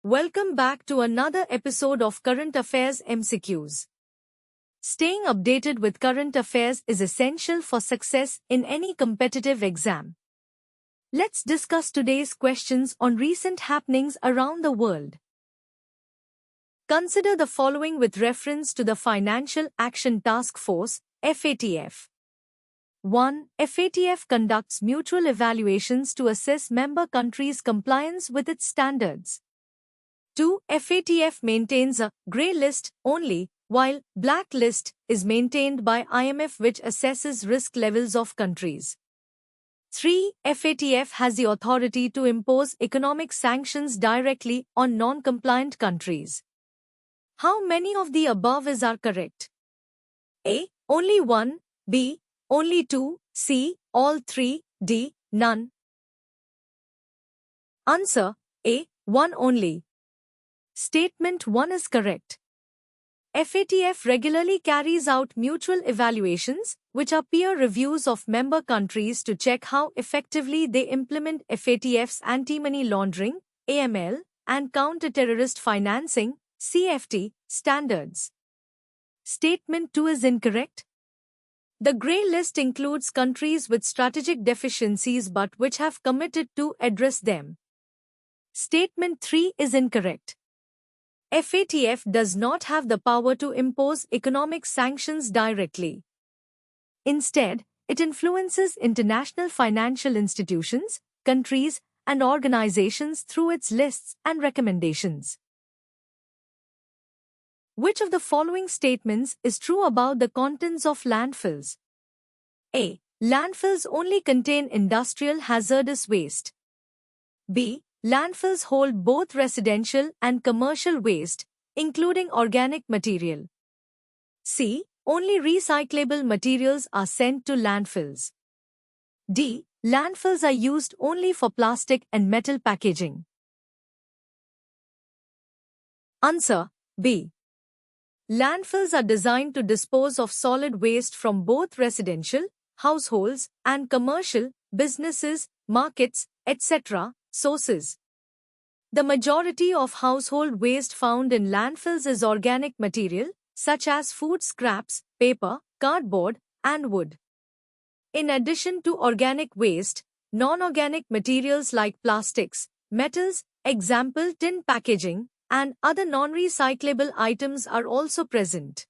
Welcome back to another episode of Current Affairs MCQs. Staying updated with current affairs is essential for success in any competitive exam. Let's discuss today's questions on recent happenings around the world. Consider the following with reference to the Financial Action Task Force, FATF. 1. FATF conducts mutual evaluations to assess member countries' compliance with its standards. 2. FATF maintains a grey list only, while black list is maintained by IMF, which assesses risk levels of countries. 3. FATF has the authority to impose economic sanctions directly on non-compliant countries. How many of the above are correct? A. Only 1, B. Only 2, C. All 3, D. None. Answer A. 1 only. Statement 1 is correct. FATF regularly carries out mutual evaluations, which are peer reviews of member countries to check how effectively they implement FATF's anti-money laundering (AML) and counter-terrorist financing (CFT) standards. Statement 2 is incorrect. The grey list includes countries with strategic deficiencies but which have committed to address them. Statement 3 is incorrect. FATF does not have the power to impose economic sanctions directly. Instead, it influences international financial institutions, countries, and organizations through its lists and recommendations. Which of the following statements is true about the contents of landfills? A. Landfills only contain industrial hazardous waste. B. Landfills hold both residential and commercial waste, including organic material. C. Only recyclable materials are sent to landfills. D. Landfills are used only for plastic and metal packaging. Answer B. Landfills are designed to dispose of solid waste from both residential, households, and commercial, businesses, markets, etc. sources. The majority of household waste found in landfills is organic material, such as food scraps, paper, cardboard, and wood. In addition to organic waste, non-organic materials like plastics, metals, example tin packaging, and other non-recyclable items are also present.